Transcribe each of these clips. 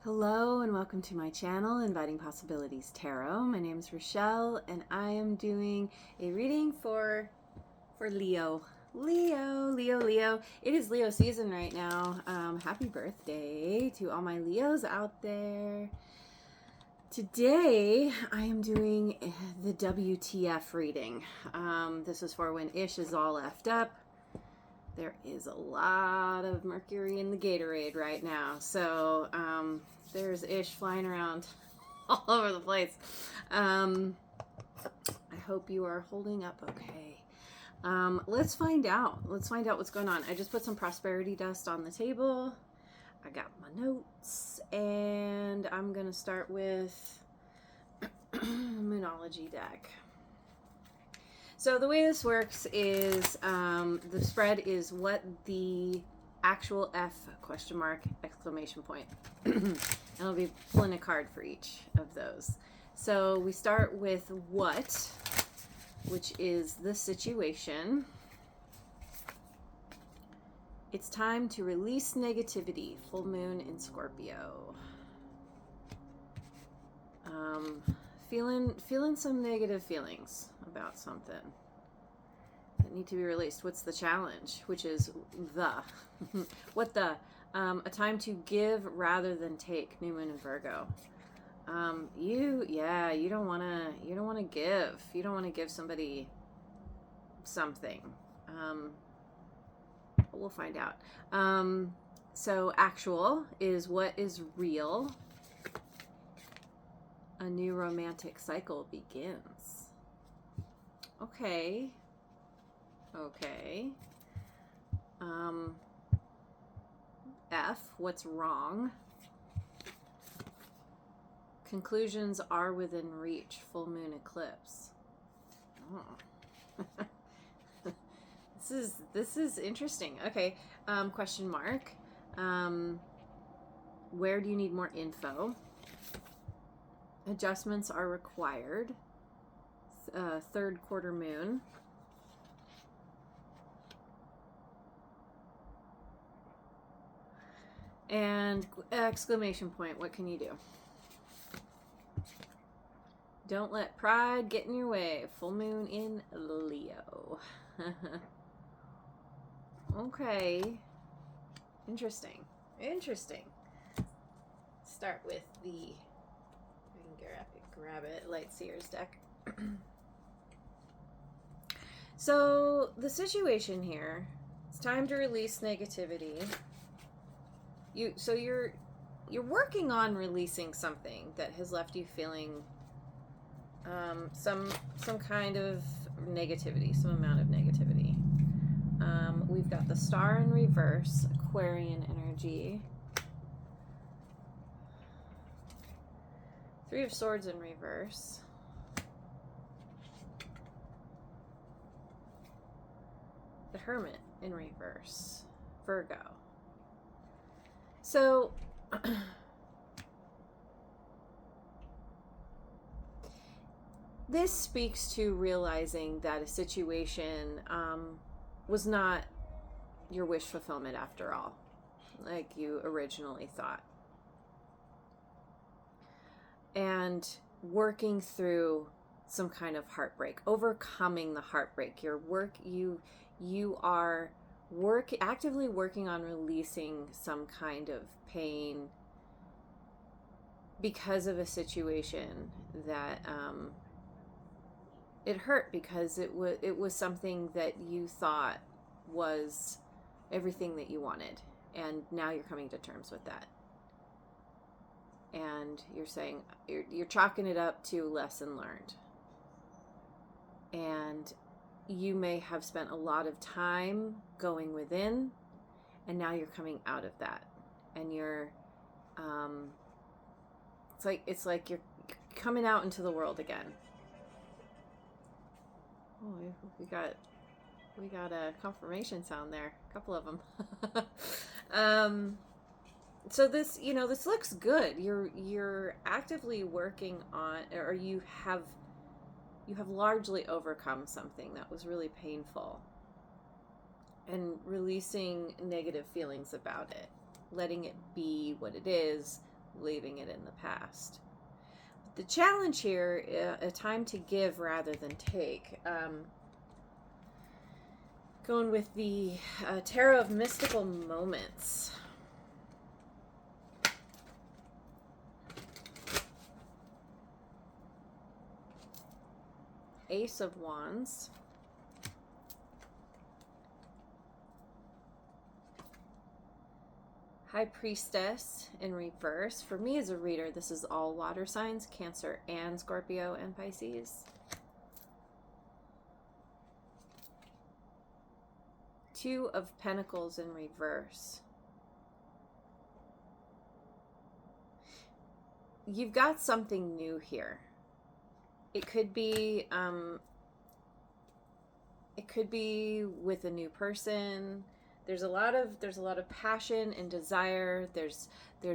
Hello and welcome to my channel, Inviting Possibilities Tarot. My name is Rochelle and I am doing a reading for Leo. Leo. It is Leo season right now. Happy birthday to all my Leos out there. Today I am doing the WTF reading. This is for when ish is all effed up. There is a lot of mercury in the Gatorade right now, so there's ish flying around all over the place. I hope you are holding up okay. Let's find out. Let's find out what's going on. I just put some prosperity dust on the table. I got my notes, and I'm going to start with Moonology deck. So the way this works is the spread is what the actual F question mark exclamation point. And I'll be pulling a card for each of those. So we start with what, which is the situation. It's time to release negativity. Full moon in Scorpio. Feeling some negative feelings about something that need to be released. What's the challenge? Which is what the a time to give rather than take. New moon in Virgo. You don't want to give. You don't want to give somebody something. We'll find out. So actual is what is real. A new romantic cycle begins. Okay. F, what's wrong? Conclusions are within reach. Full moon eclipse. Oh. This is interesting. Okay. Question mark. Where do you need more info? Adjustments are required. Third quarter moon. And exclamation point, what can you do? Don't let pride get in your way. Full moon in Leo. Okay. Interesting. Start with the grab it, Lightseer's deck. So the situation here, it's time to release negativity. You're working on releasing something that has left you feeling some kind of negativity, some amount of negativity. We've got the Star in reverse, Aquarian energy. Three of Swords in reverse. The Hermit in reverse. Virgo. So, this speaks to realizing that a situation was not your wish fulfillment after all, like you originally thought. And working through some kind of heartbreak, overcoming the heartbreak. You are actively working on releasing some kind of pain because of a situation that it hurt, because it was something that you thought was everything that you wanted, and now you're coming to terms with that. And you're saying, you're chalking it up to lesson learned. And you may have spent a lot of time going within, and now you're coming out of that. And you're, it's like you're coming out into the world again. Oh, we got a confirmation sound there. A couple of them. So this looks good. You're actively working on, or you have largely overcome something that was really painful, and releasing negative feelings about it, letting it be what it is, leaving it in the past. The challenge here, a time to give rather than take. Going with the Tarot of Mystical Moments. Ace of Wands. High Priestess in reverse. For me as a reader, this is all water signs, Cancer and Scorpio and Pisces. Two of Pentacles in reverse. You've got something new here. It could be with a new person. There's a lot of passion and desire. There's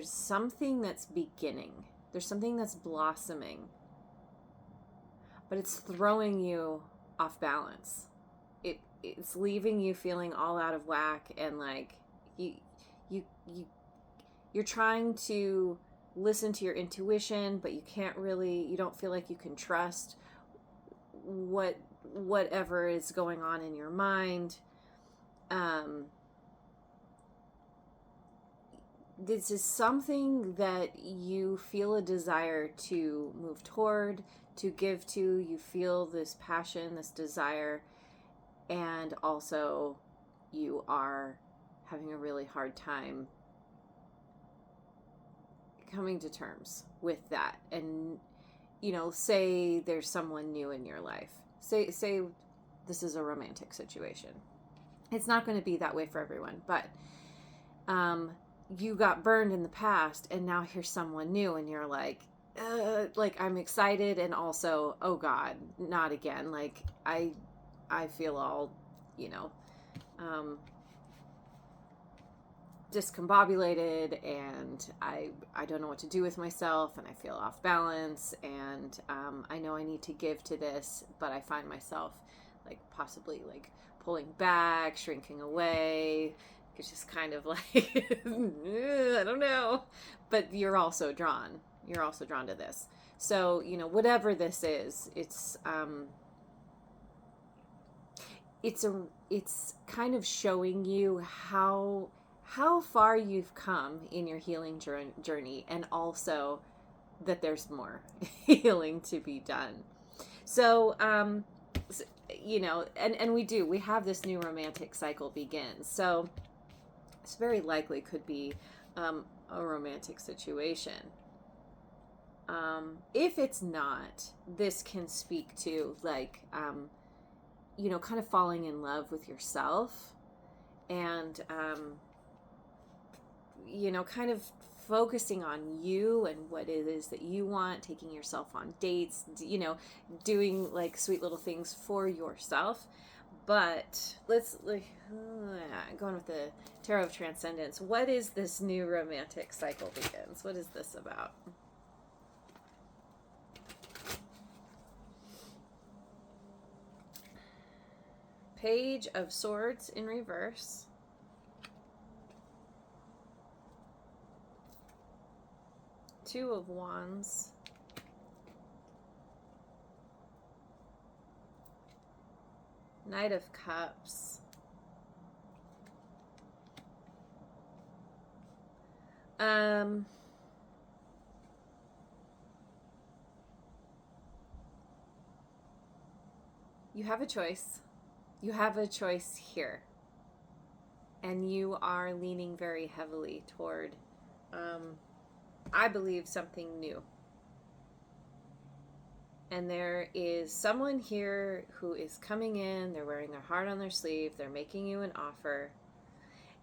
something that's beginning. There's something that's blossoming. But it's throwing you off balance. It's leaving you feeling all out of whack, and like you're trying to listen to your intuition, but you don't feel like you can trust whatever is going on in your mind. This is something that you feel a desire to move toward, to give to. You feel this passion, this desire, and also you are having a really hard time coming to terms with that. And, say there's someone new in your life. Say this is a romantic situation. It's not going to be that way for everyone, but you got burned in the past, and now here's someone new, and you're like I'm excited, and also, oh God, not again. Like I feel all, discombobulated, and I don't know what to do with myself, and I feel off balance, and I know I need to give to this, but I find myself like possibly like pulling back, shrinking away. It's just kind of like I don't know, but you're also drawn to this. So whatever this is, it's kind of showing you how far you've come in your healing journey, and also that there's more healing to be done. So, and we have this new romantic cycle begins. So this very likely could be a romantic situation. If it's not, this can speak to like, kind of falling in love with yourself, and, kind of focusing on you and what it is that you want, taking yourself on dates, doing like sweet little things for yourself. But let's going with the Tarot of Transcendence. What is this new romantic cycle begins? What is this about? Page of Swords in reverse. Two of Wands. Knight of Cups. You have a choice. You have a choice here. And you are leaning very heavily toward, I believe, something new. And there is someone here who is coming in, they're wearing their heart on their sleeve, they're making you an offer,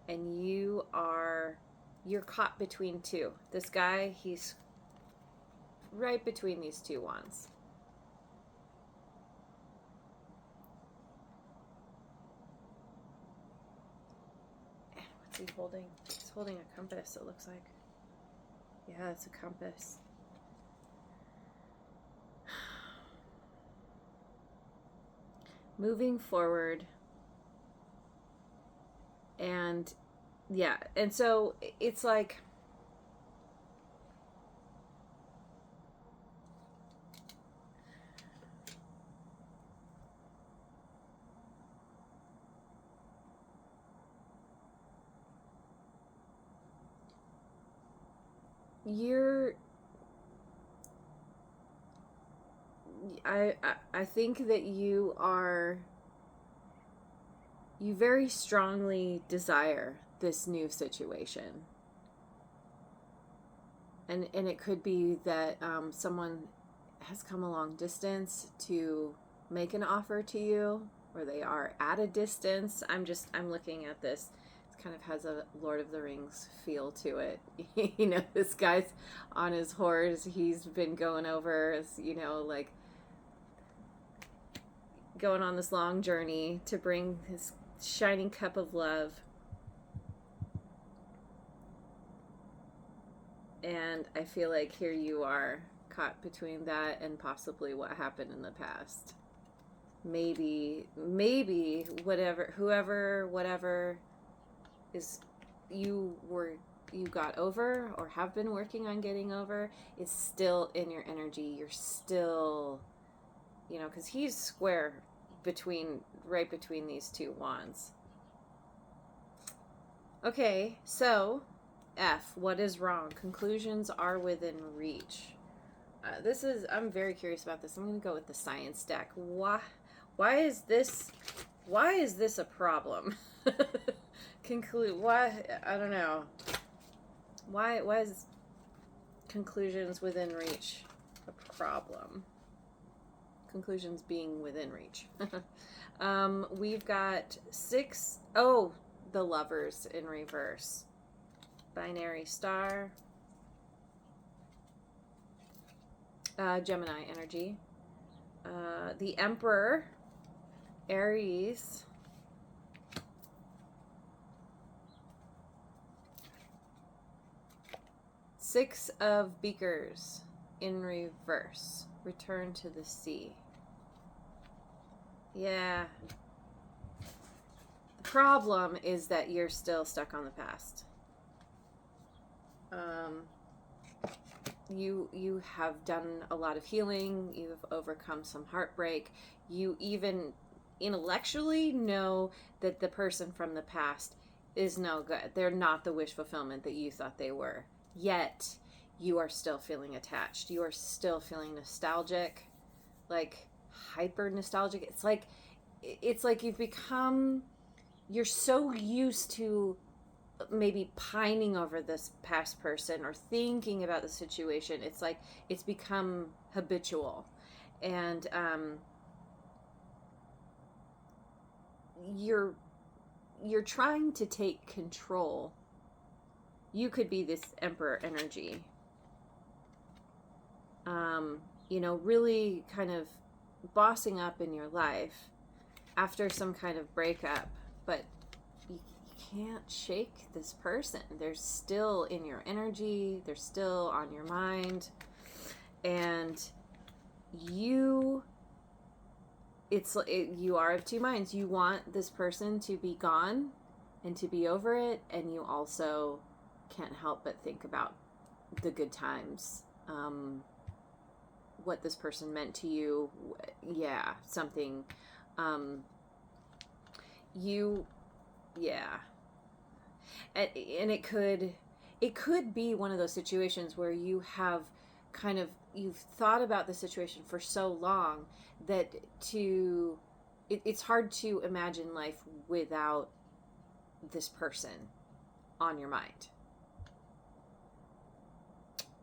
and you're caught between two. This guy, he's right between these two wands. What's he holding? He's holding a compass, it looks like. Yeah, it's a compass. Moving forward. And yeah, and so it's like you're I think that you very strongly desire this new situation. And it could be that someone has come a long distance to make an offer to you, or they are at a distance. I'm looking at this. It kind of has a Lord of the Rings feel to it. You know, this guy's on his horse. He's been going over, you know, like going on this long journey to bring his shining cup of love. And I feel like here you are caught between that and possibly what happened in the past. Maybe whatever is you got over or have been working on getting over, it's still in your energy. You're still, you know, because he's square right between these two wands. Okay, so F, what is wrong? Conclusions are within reach. I'm very curious about this. I'm going to go with the science deck. Why is this a problem? Why, I don't know. Why is conclusions within reach a problem? Conclusions being within reach. We've got the Lovers in reverse. Binary star. Gemini energy. The Emperor. Aries. Six of Beakers in reverse. Return to the sea. Yeah. The problem is that you're still stuck on the past. You have done a lot of healing. You've overcome some heartbreak. You even intellectually know that the person from the past is no good. They're not the wish fulfillment that you thought they were. Yet, you are still feeling attached. You are still feeling nostalgic, like hyper nostalgic. It's like you're so used to maybe pining over this past person or thinking about the situation. It's like it's become habitual, and you're trying to take control. You could be this Emperor energy, you know, really kind of bossing up in your life after some kind of breakup, but you can't shake this person. They're still in your energy. They're still on your mind. And you are of two minds. You want this person to be gone and to be over it, and you also can't help but think about the good times, what this person meant to you. Yeah, something. And it could be one of those situations where you've thought about the situation for so long that it's hard to imagine life without this person on your mind.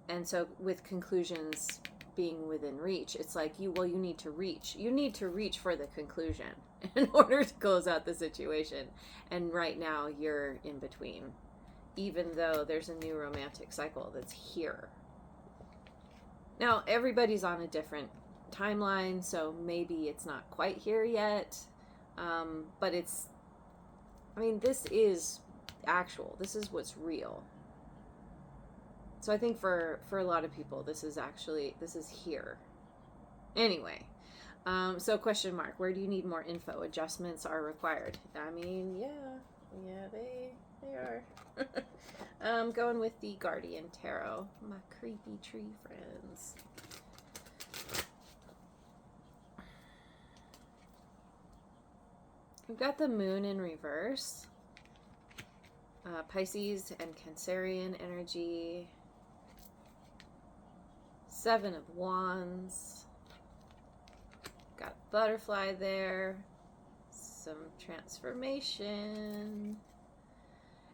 And so with conclusions being within reach, it's like you need to reach for the conclusion in order to close out the situation. And right now you're in between, even though there's a new romantic cycle that's here. Now everybody's on a different timeline, so maybe it's not quite here yet, but this is actual. This is what's real. So I think for a lot of people, this is here. Anyway, so question mark, where do you need more info? Adjustments are required. I mean, yeah, they are. I'm going with the Guardian Tarot, my creepy tree friends. We've got the Moon in reverse. Pisces and Cancerian energy. Seven of Wands. Got a butterfly there. Some transformation.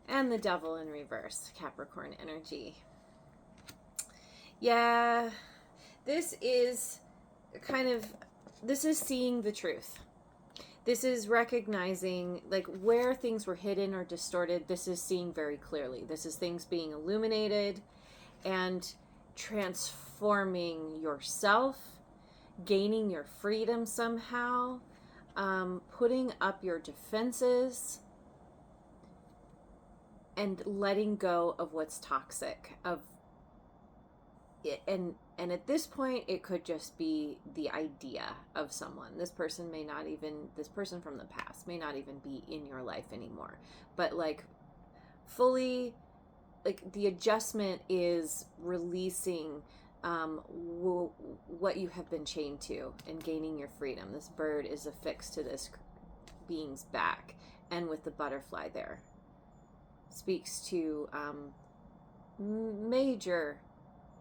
And the Devil in reverse, Capricorn energy. Yeah, this is seeing the truth. This is recognizing like where things were hidden or distorted. This is seeing very clearly. This is things being illuminated and transforming yourself, gaining your freedom somehow, putting up your defenses, and letting go of what's toxic. And at this point, it could just be the idea of someone. This person from the past may not even be in your life anymore. But like fully, like the adjustment is releasing what you have been chained to and gaining your freedom. This bird is affixed to this being's back, and with the butterfly there, speaks to major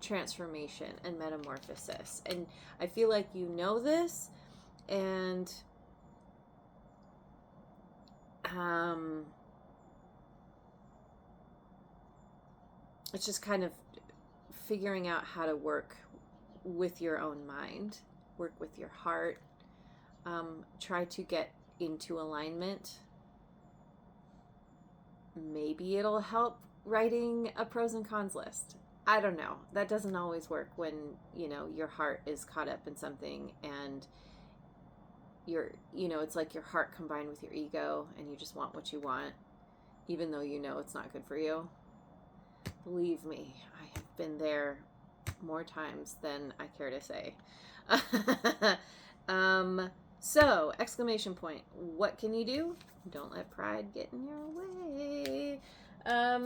transformation and metamorphosis. And I feel like you know this, and it's just kind of figuring out how to work with your own mind, work with your heart, try to get into alignment. Maybe it'll help writing a pros and cons list. I don't know. That doesn't always work when, your heart is caught up in something and it's like your heart combined with your ego and you just want what you want, even though it's not good for you. Believe me, I have been there more times than I care to say. So, exclamation point. What can you do? Don't let pride get in your way. Let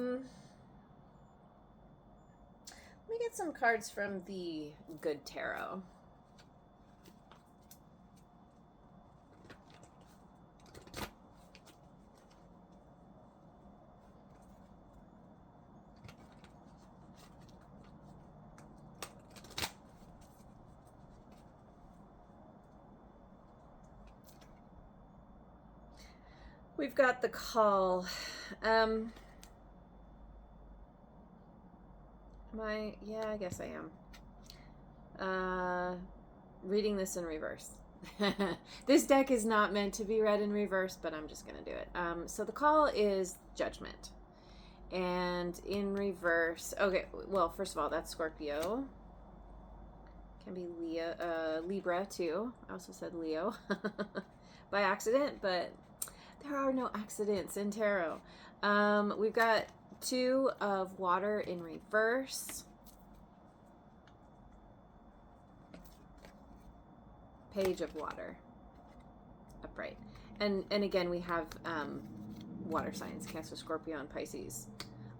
me get some cards from the Good Tarot. We've got the Call. I guess I am. Reading this in reverse. This deck is not meant to be read in reverse, but I'm just going to do it. So the Call is Judgment. And in reverse, okay, well, first of all, that's Scorpio. Can be Libra too. I also said Leo by accident, but there are no accidents in tarot. We've got Two of Water in reverse. Page of Water upright. And again, we have water signs, Cancer, Scorpio, and Pisces.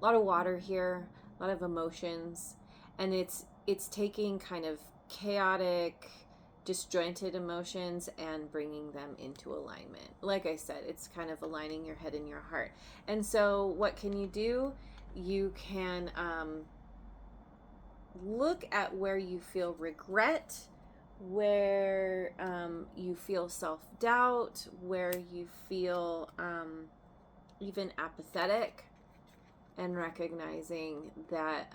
A lot of water here, a lot of emotions, and it's taking kind of chaotic, disjointed emotions and bringing them into alignment. Like I said, it's kind of aligning your head and your heart. And so what can you do? You can look at where you feel regret, where you feel self-doubt, where you feel even apathetic, and recognizing that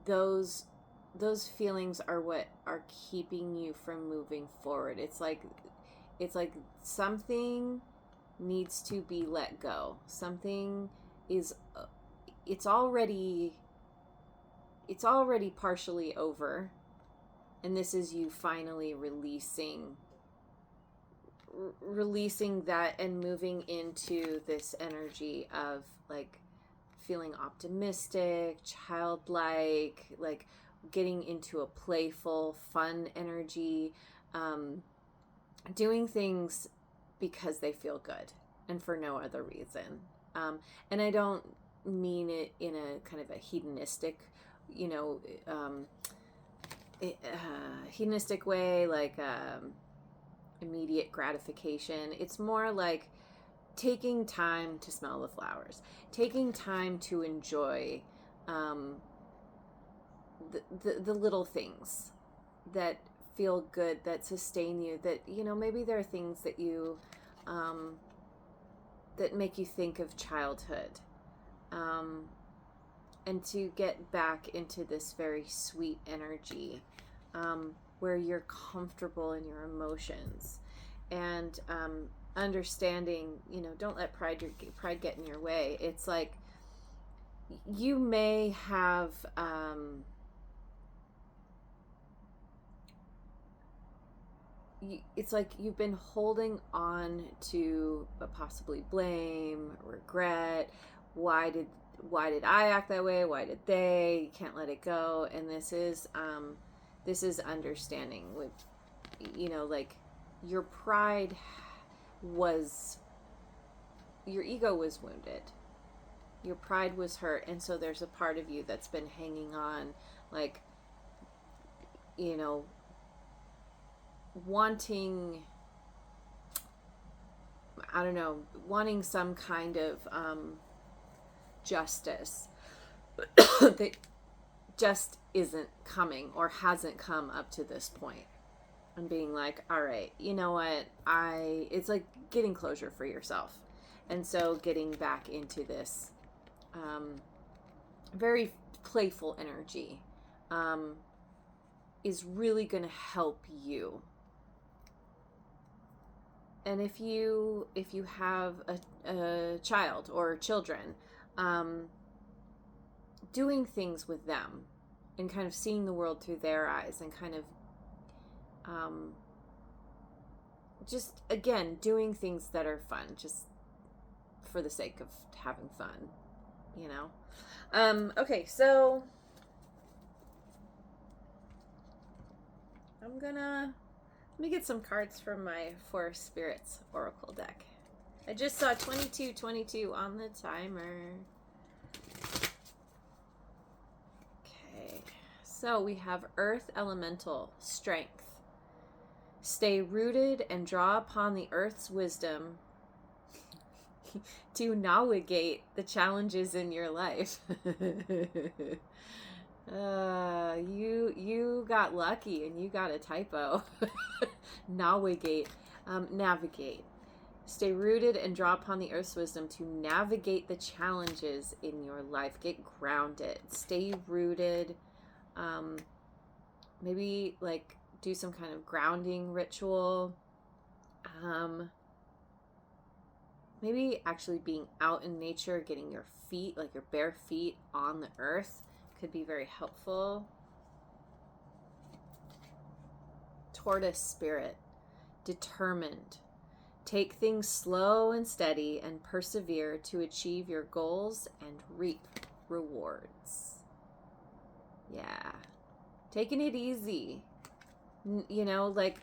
those feelings are what are keeping you from moving forward. It's like something needs to be let go. Something is it's already partially over, and this is you finally releasing that and moving into this energy of like feeling optimistic, childlike, like getting into a playful, fun energy, doing things because they feel good and for no other reason. And I don't mean it in a kind of a hedonistic, hedonistic way, like immediate gratification. It's more like taking time to smell the flowers, taking time to enjoy the little things that feel good, that sustain you, that, you know, maybe there are things that you, that make you think of childhood. And to get back into this very sweet energy, where you're comfortable in your emotions, and understanding, you know, don't let pride get in your way. It's like you may have it's like you've been holding on to possibly blame, regret. Why did I act that way? Why did they? You can't let it go. And this is understanding with, you know, like your pride was, your ego was wounded. Your pride was hurt. And so there's a part of you that's been hanging on, like, you know, wanting, I don't know, wanting some kind of justice that just isn't coming or hasn't come up to this point. And being like, all right, you know what, it's like getting closure for yourself. And so getting back into this very playful energy is really going to help you. And if you have a child or children, doing things with them and kind of seeing the world through their eyes, and kind of just, again, doing things that are fun, just for the sake of having fun, you know? Okay, so let me get some cards from my Four Spirits Oracle deck. I just saw 2222 on the timer. Okay, so we have Earth Elemental, Strength. Stay rooted and draw upon the Earth's wisdom to navigate the challenges in your life. You got lucky and you got a typo. Navigate. Navigate. Stay rooted and draw upon the Earth's wisdom to navigate the challenges in your life. Get grounded. Stay rooted. Maybe like do some kind of grounding ritual. Maybe actually being out in nature, getting your feet, like your bare feet, on the earth could be very helpful. Tortoise spirit, determined. Take things slow and steady and persevere to achieve your goals and reap rewards. Yeah. Taking it easy. You know, like,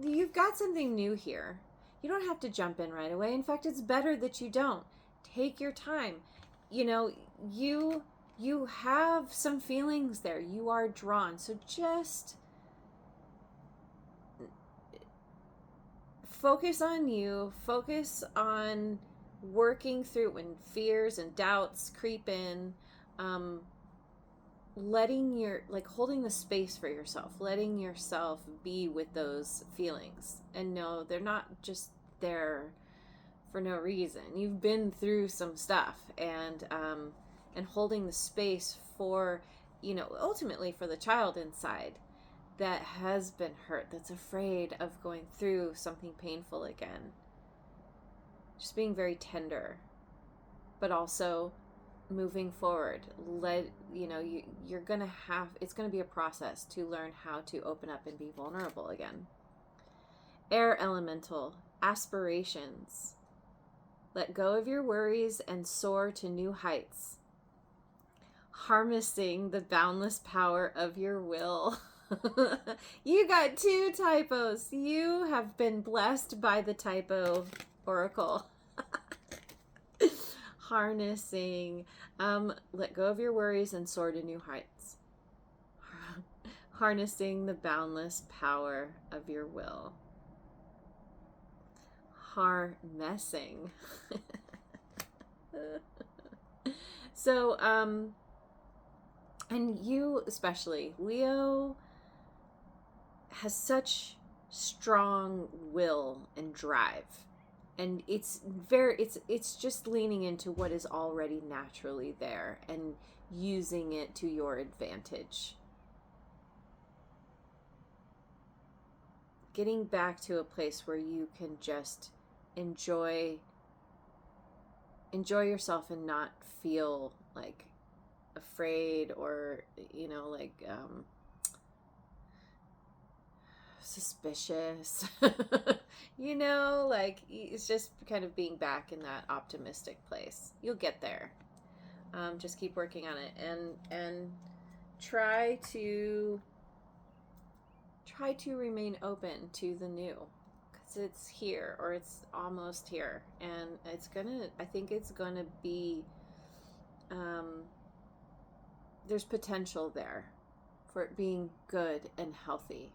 you've got something new here. You don't have to jump in right away. In fact, it's better that you don't. Take your time. You know, you have some feelings there. You are drawn. So just focus on you. Focus on working through when fears and doubts creep in. Holding the space for yourself, letting yourself be with those feelings, and know they're not just there for no reason. You've been through some stuff, and holding the space for, you know, ultimately for the child inside that has been hurt, that's afraid of going through something painful again. Just being very tender, but also moving forward. You're gonna have, it's gonna be a process to learn how to open up and be vulnerable again. Air elemental, aspirations. Let go of your worries and soar to new heights. Harnessing the boundless power of your will. You got 2 typos. You have been blessed by the typo oracle. Harnessing. Let go of your worries and soar to new heights. Harnessing the boundless power of your will. Harnessing. So, And you especially, Leo has such strong will and drive. And it's just leaning into what is already naturally there and using it to your advantage. Getting back to a place where you can just enjoy yourself and not feel like afraid or, suspicious. It's just kind of being back in that optimistic place. You'll get there. Just keep working on it and try to remain open to the new, because it's here, or it's almost here, and I think it's gonna be there's potential there for it being good and healthy.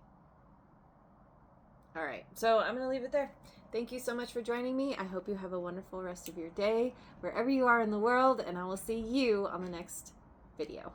All right, so I'm going to leave it there. Thank you so much for joining me. I hope you have a wonderful rest of your day, wherever you are in the world, and I will see you on the next video.